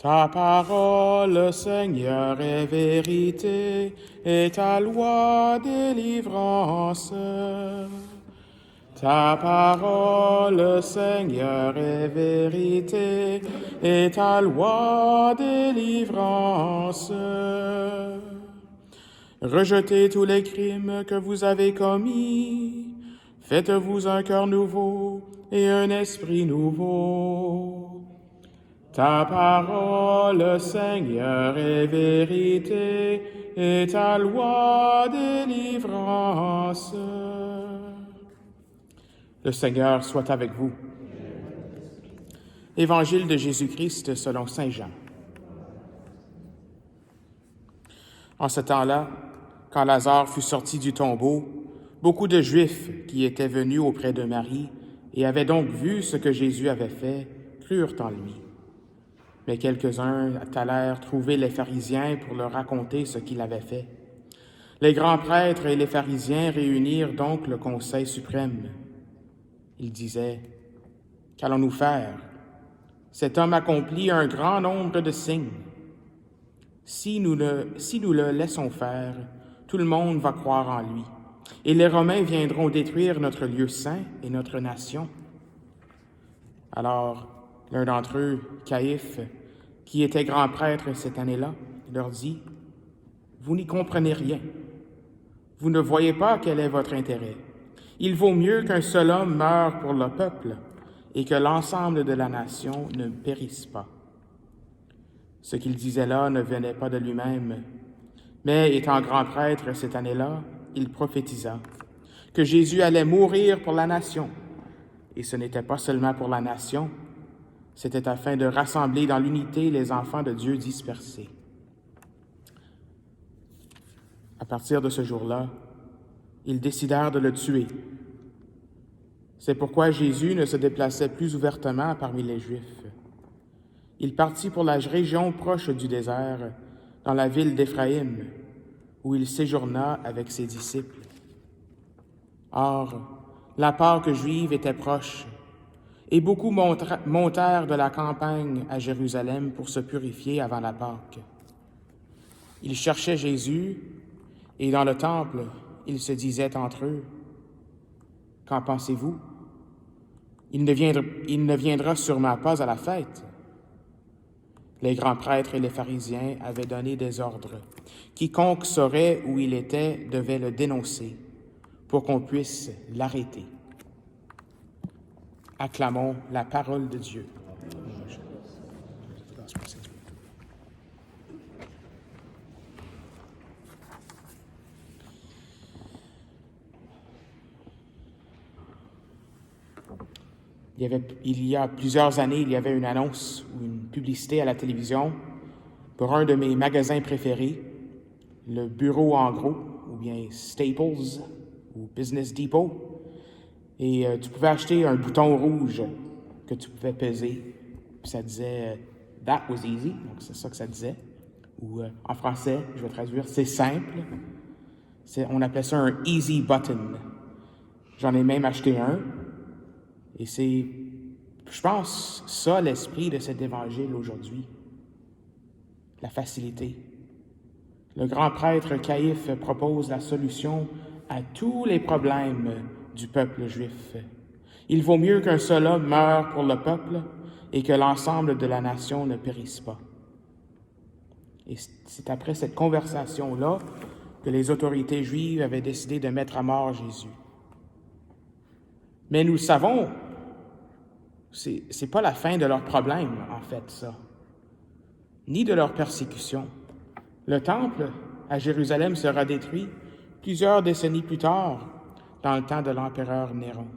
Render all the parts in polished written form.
Ta parole, Seigneur, est vérité, et ta loi délivrance. Ta parole, Seigneur, est vérité, et ta loi délivrance. Rejetez tous les crimes que vous avez commis, faites-vous un cœur nouveau et un esprit nouveau. Ta parole, Seigneur, est vérité, et ta loi délivrance. Le Seigneur soit avec vous. Évangile de Jésus-Christ selon saint Jean. En ce temps-là, quand Lazare fut sorti du tombeau, beaucoup de Juifs qui étaient venus auprès de Marie et avaient donc vu ce que Jésus avait fait, crurent en lui. Mais quelques-uns allèrent trouver les pharisiens pour leur raconter ce qu'il avait fait. Les grands prêtres et les pharisiens réunirent donc le Conseil suprême. Ils disaient, « Qu'allons-nous faire? Cet homme accomplit un grand nombre de signes. Si nous le laissons faire, tout le monde va croire en lui, et les Romains viendront détruire notre lieu saint et notre nation. » Alors, l'un d'entre eux, Caïphe, qui était grand prêtre cette année-là, leur dit, « Vous n'y comprenez rien. Vous ne voyez pas quel est votre intérêt. Il vaut mieux qu'un seul homme meure pour le peuple et que l'ensemble de la nation ne périsse pas. » Ce qu'il disait là ne venait pas de lui-même, mais étant grand prêtre cette année-là, il prophétisa que Jésus allait mourir pour la nation. Et ce n'était pas seulement pour la nation, c'était afin de rassembler dans l'unité les enfants de Dieu dispersés. À partir de ce jour-là, ils décidèrent de le tuer. C'est pourquoi Jésus ne se déplaçait plus ouvertement parmi les Juifs. Il partit pour la région proche du désert, dans la ville d'Éphraïm, où il séjourna avec ses disciples. Or, la Pâque juive était proche, et beaucoup montèrent de la campagne à Jérusalem pour se purifier avant la Pâque. Ils cherchaient Jésus, et dans le temple, ils se disaient entre eux, « Qu'en pensez-vous? Il ne viendra sûrement pas à la fête. » Les grands prêtres et les pharisiens avaient donné des ordres. Quiconque saurait où il était devait le dénoncer pour qu'on puisse l'arrêter. Acclamons la parole de Dieu. Il y a plusieurs années, il y avait une annonce ou une publicité à la télévision pour un de mes magasins préférés, le Bureau en gros, ou bien Staples, ou Business Depot. Et tu pouvais acheter un bouton rouge que tu pouvais peser. Puis ça disait « That was easy », donc c'est ça que ça disait. Ou en français, je vais traduire « C'est simple ». On appelait ça un « easy button ». J'en ai même acheté un. Et c'est, je pense, ça l'esprit de cet évangile aujourd'hui. La facilité. Le grand prêtre Caïphe propose la solution à tous les problèmes du peuple juif. Il vaut mieux qu'un seul homme meure pour le peuple et que l'ensemble de la nation ne périsse pas. Et c'est après cette conversation-là que les autorités juives avaient décidé de mettre à mort Jésus. Mais nous savons, c'est pas la fin de leur problème, en fait, ça, ni de leur persécution. Le temple à Jérusalem sera détruit plusieurs décennies plus tard, dans le temps de l'empereur Néron.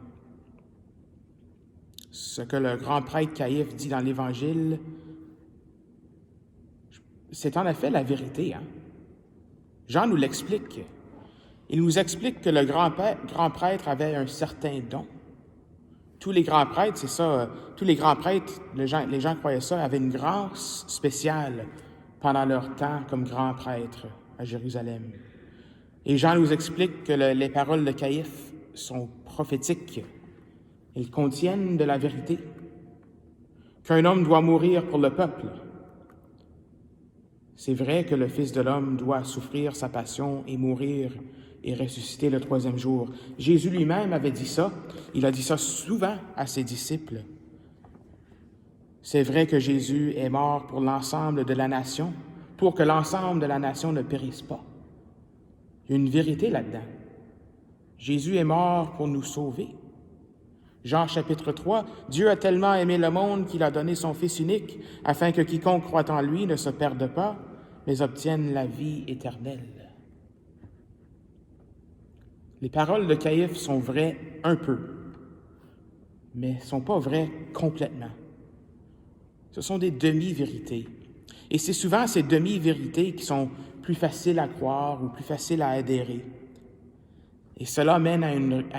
Ce que le grand prêtre Caïphe dit dans l'Évangile, c'est en effet la vérité. Jean nous l'explique. Il nous explique que le grand prêtre avait un certain don. Tous les grands prêtres, c'est ça, tous les grands prêtres, les gens croyaient ça, avaient une grâce spéciale pendant leur temps comme grands prêtres à Jérusalem. Et Jean nous explique que les paroles de Caïphe sont prophétiques. Elles contiennent de la vérité. Qu'un homme doit mourir pour le peuple C'est vrai que le Fils de l'homme doit souffrir sa passion et mourir et ressusciter le troisième jour. Jésus lui-même avait dit ça. Il a dit ça souvent à ses disciples. C'est vrai que Jésus est mort pour l'ensemble de la nation, pour que l'ensemble de la nation ne périsse pas. Il y a une vérité là-dedans. Jésus est mort pour nous sauver. Jean chapitre 3, « Dieu a tellement aimé le monde qu'il a donné son Fils unique, afin que quiconque croit en lui ne se perde pas, mais obtienne la vie éternelle. » Les paroles de Caïphe sont vraies un peu, mais ne sont pas vraies complètement. Ce sont des demi-vérités. Et c'est souvent ces demi-vérités qui sont plus faciles à croire ou plus faciles à adhérer. Et cela mène à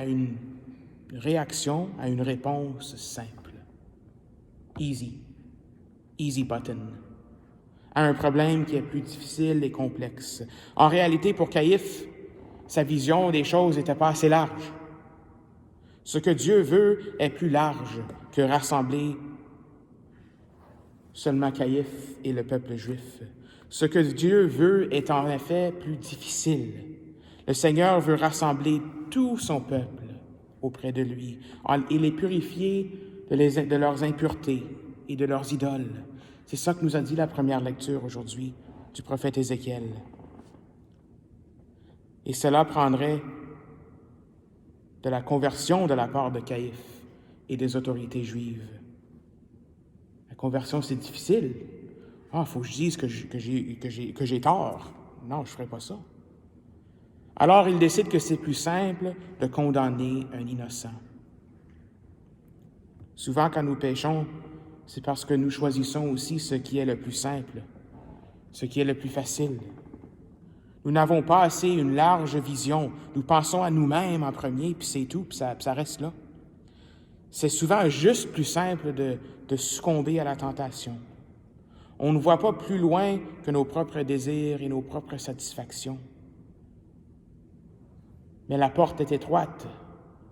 une réaction, à une réponse simple. Easy button. À un problème qui est plus difficile et complexe. En réalité, pour Caïphe, sa vision des choses n'était pas assez large. Ce que Dieu veut est plus large que rassembler seulement Caïphe et le peuple juif. Ce que Dieu veut est en effet plus difficile. Le Seigneur veut rassembler tout son peuple auprès de lui et les purifier de leurs impuretés et de leurs idoles. C'est ça que nous a dit la première lecture aujourd'hui du prophète Ézéchiel. Et cela prendrait de la conversion de la part de Caïphe et des autorités juives. La conversion, c'est difficile. Ah, il faut que je dise que j'ai tort. Non, je ne ferai pas ça. Alors, il décide que c'est plus simple de condamner un innocent. Souvent, quand nous péchons, c'est parce que nous choisissons aussi ce qui est le plus simple, ce qui est le plus facile. Nous n'avons pas assez une large vision. Nous pensons à nous-mêmes en premier, puis c'est tout, puis ça reste là. C'est souvent juste plus simple de succomber à la tentation. On ne voit pas plus loin que nos propres désirs et nos propres satisfactions. Mais la porte est étroite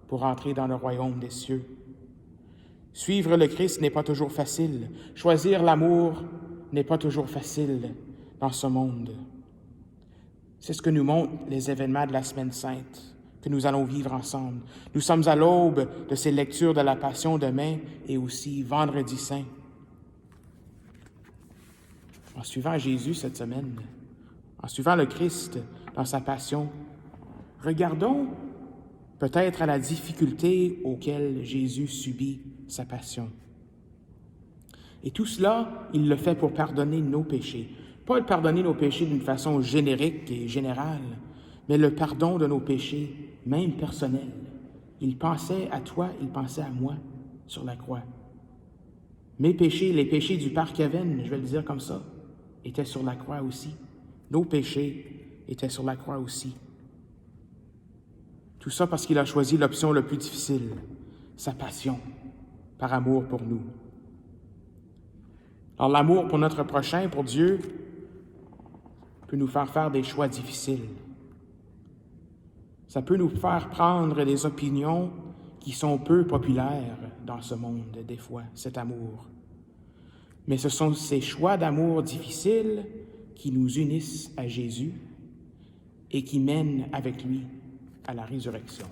pour entrer dans le royaume des cieux. Suivre le Christ n'est pas toujours facile. Choisir l'amour n'est pas toujours facile dans ce monde. C'est ce que nous montrent les événements de la Semaine Sainte que nous allons vivre ensemble. Nous sommes à l'aube de ces lectures de la Passion demain et aussi Vendredi Saint. En suivant Jésus cette semaine, en suivant le Christ dans sa Passion, regardons peut-être à la difficulté auquel Jésus subit sa passion. Et tout cela, il le fait pour pardonner nos péchés. Pas le pardonner nos péchés d'une façon générique et générale, mais le pardon de nos péchés, même personnels. Il pensait à toi, il pensait à moi sur la croix. Mes péchés, les péchés du Père Kevin, je vais le dire comme ça, étaient sur la croix aussi. Nos péchés étaient sur la croix aussi. Tout ça parce qu'il a choisi l'option la plus difficile, sa passion, par amour pour nous. Alors l'amour pour notre prochain, pour Dieu, peut nous faire des choix difficiles. Ça peut nous faire prendre des opinions qui sont peu populaires dans ce monde, des fois, cet amour. Mais ce sont ces choix d'amour difficiles qui nous unissent à Jésus et qui mènent avec lui à la résurrection.